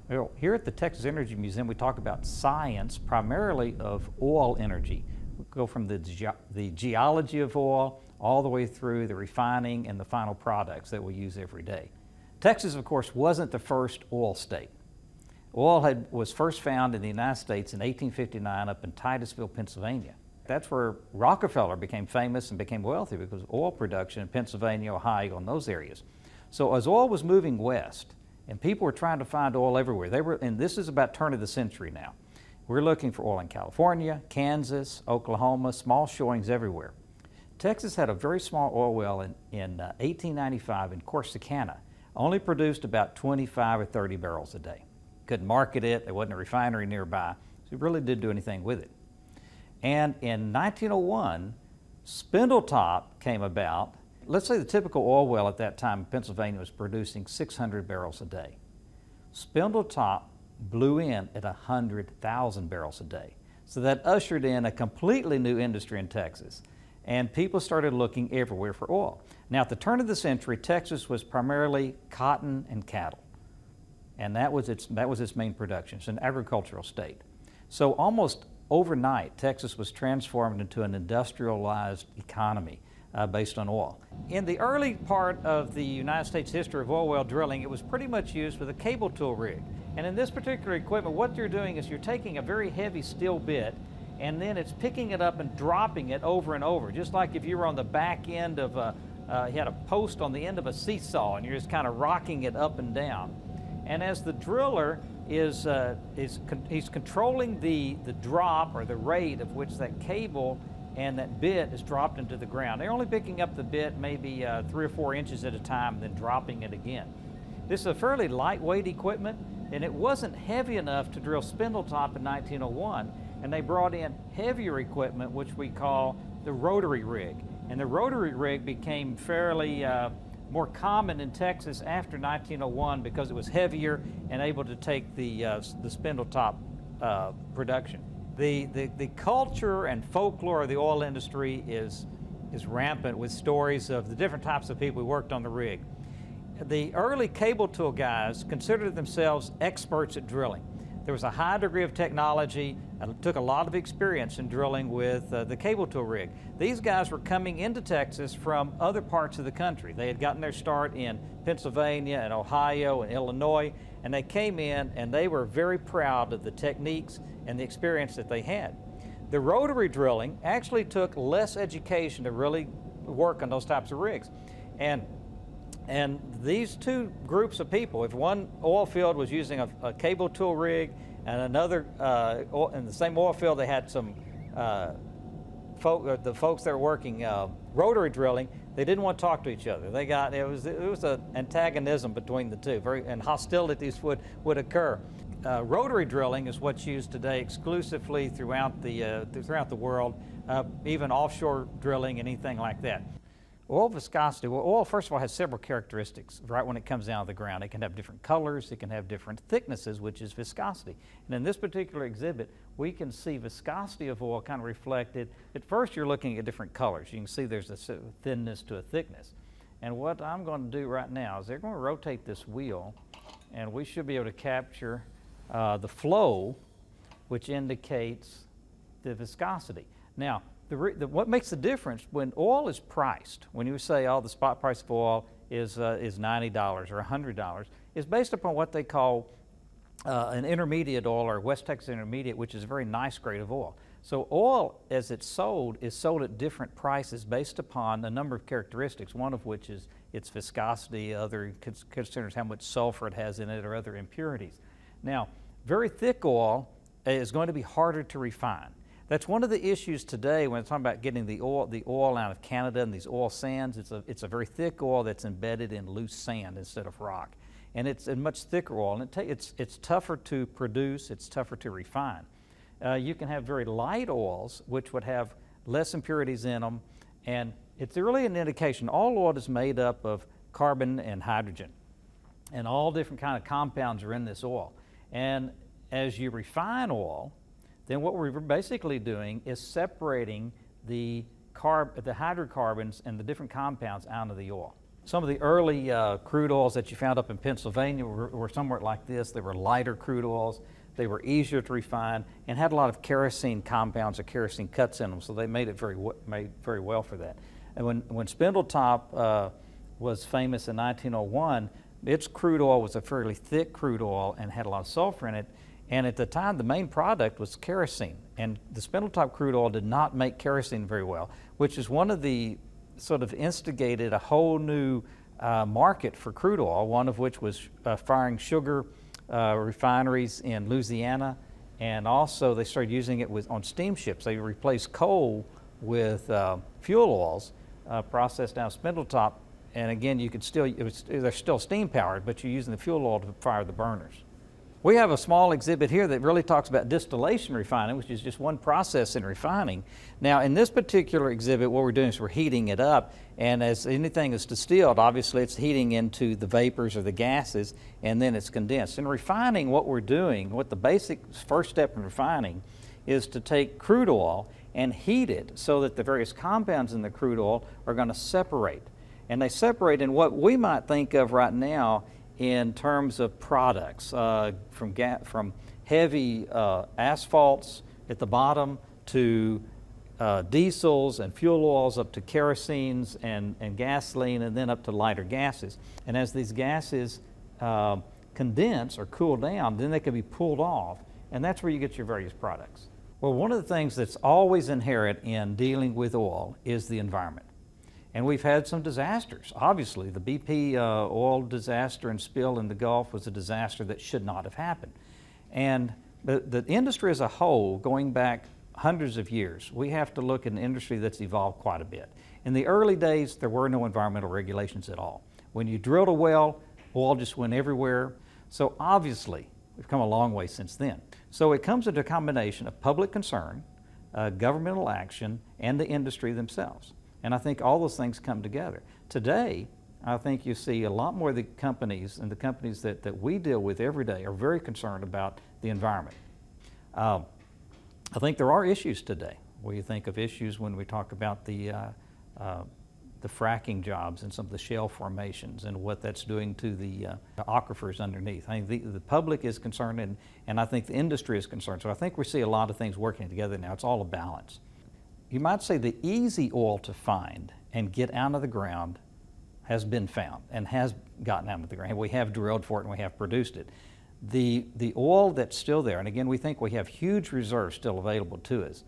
Well, here at the Texas Energy Museum, we talk about science primarily of oil energy. We go from the geology of oil all the way through the refining and the final products that we use every day. Texas, of course, wasn't the first oil state. Oil was first found in the United States in 1859 up in Titusville, Pennsylvania. That's where Rockefeller became famous and became wealthy, because of oil production in Pennsylvania, Ohio, and those areas. So as oil was moving west, and people were trying to find oil everywhere. And this is about turn of the century now. We're looking for oil in California, Kansas, Oklahoma, small showings everywhere. Texas had a very small oil well in 1895 in Corsicana. Only produced about 25 or 30 barrels a day. Couldn't market it, there wasn't a refinery nearby, so it really didn't do anything with it. And in 1901, Spindletop came about. Let's say the typical oil well at that time in Pennsylvania was producing 600 barrels a day. Spindletop blew in at 100,000 barrels a day. So that ushered in a completely new industry in Texas. And people started looking everywhere for oil. Now, at the turn of the century, Texas was primarily cotton and cattle. And that was its main production. It's an agricultural state. So almost overnight, Texas was transformed into an industrialized economy based on oil. In the early part of the United States history of oil well drilling, it was pretty much used with a cable tool rig. And in this particular equipment, what you're doing is you're taking a very heavy steel bit, and then it's picking it up and dropping it over and over, just like if you were on the back end of you had a post on the end of a seesaw, and you're just kind of rocking it up and down. And as the driller he's controlling the drop or the rate of which that cable and that bit is dropped into the ground. They're only picking up the bit maybe 3 or 4 inches at a time, then dropping it again. This is a fairly lightweight equipment, and it wasn't heavy enough to drill Spindletop in 1901, and they brought in heavier equipment, which we call the rotary rig. And the rotary rig became fairly more common in Texas after 1901 because it was heavier and able to take the Spindletop production. The culture and folklore of the oil industry is rampant, with stories of the different types of people who worked on the rig. The early cable tool guys considered themselves experts at drilling. There was a high degree of technology, and it took a lot of experience in drilling with the cable tool rig. These guys were coming into Texas from other parts of the country. They had gotten their start in Pennsylvania and Ohio and Illinois, and they came in and they were very proud of the techniques and the experience that they had. The rotary drilling actually took less education to really work on those types of rigs. And these two groups of people, if one oil field was using a cable tool rig and another, in the same oil field they had some the folks that were working rotary drilling, they didn't want to talk to each other. It was an antagonism between the two, and hostilities would occur. Rotary drilling is what's used today exclusively throughout the world, even offshore drilling and anything like that. Oil viscosity, well, oil first of all has several characteristics right when it comes down to the ground. It can have different colors, it can have different thicknesses, which is viscosity. And in this particular exhibit, we can see viscosity of oil kind of reflected. At first you're looking at different colors. You can see there's a thinness to a thickness. And what I'm going to do right now is they're going to rotate this wheel, and we should be able to capture the flow, which indicates the viscosity. Now, what makes the difference when oil is priced, when you say, oh, the spot price of oil is $90 or $100, is based upon what they call an intermediate oil, or West Texas Intermediate, which is a very nice grade of oil. So oil, as it's sold, is sold at different prices based upon a number of characteristics, one of which is its viscosity, other considers how much sulfur it has in it or other impurities. Now, very thick oil is going to be harder to refine. That's one of the issues today when it's talking about getting the oil out of Canada and these oil sands. It's a very thick oil that's embedded in loose sand instead of rock. And it's a much thicker oil, and it's tougher to produce, it's tougher to refine. You can have very light oils, which would have less impurities in them, and it's really an indication. All oil is made up of carbon and hydrogen, and all different kind of compounds are in this oil. And as you refine oil, then what we're basically doing is separating the hydrocarbons and the different compounds out of the oil. Some of the early crude oils that you found up in Pennsylvania were somewhat like this. They were lighter crude oils. They were easier to refine and had a lot of kerosene compounds or kerosene cuts in them, so they made it very well for that. And when Spindletop was famous in 1901, its crude oil was a fairly thick crude oil and had a lot of sulfur in it. And at the time, the main product was kerosene. And the Spindletop crude oil did not make kerosene very well, which is one of the sort of instigated a whole new market for crude oil, one of which was firing sugar refineries in Louisiana, and also they started using it on steamships. They replaced coal with fuel oils processed out of Spindletop, and again, you could still, they're still steam powered, but you're using the fuel oil to fire the burners. We have a small exhibit here that really talks about distillation refining, which is just one process in refining. Now, in this particular exhibit, what we're doing is we're heating it up, and as anything is distilled, obviously it's heating into the vapors or the gases, and then it's condensed. In refining, what we're doing, what the basic first step in refining is to take crude oil and heat it so that the various compounds in the crude oil are going to separate. And they separate in what we might think of right now in terms of products, from heavy asphalts at the bottom to diesels and fuel oils up to kerosenes and gasoline, and then up to lighter gases. And as these gases condense or cool down, then they can be pulled off, and that's where you get your various products. Well, one of the things that's always inherent in dealing with oil is the environment. And we've had some disasters. Obviously, the BP oil disaster and spill in the Gulf was a disaster that should not have happened. And the industry as a whole, going back hundreds of years, we have to look at an industry that's evolved quite a bit. In the early days, there were no environmental regulations at all. When you drilled a well, oil just went everywhere. So obviously, we've come a long way since then. So it comes into a combination of public concern, governmental action, and the industry themselves. And I think all those things come together. Today, I think you see a lot more of the companies, and the companies that we deal with every day are very concerned about the environment. I think there are issues today. We think of issues when we talk about the fracking jobs and some of the shale formations and what that's doing to the aquifers underneath. I think the public is concerned, and I think the industry is concerned. So I think we see a lot of things working together now. It's all a balance. You might say the easy oil to find and get out of the ground has been found and has gotten out of the ground. We have drilled for it and we have produced it. The oil that's still there, and again, we think we have huge reserves still available to us,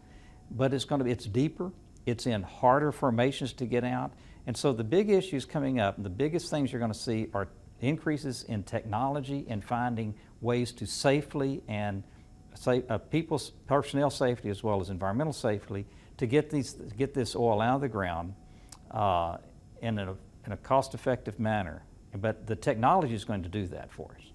but it's deeper, it's in harder formations to get out, and so the big issues coming up, the biggest things you're going to see are increases in technology and finding ways to safely and people's personnel safety as well as environmental safety to get this oil out of the ground in a cost-effective manner. But the technology is going to do that for us.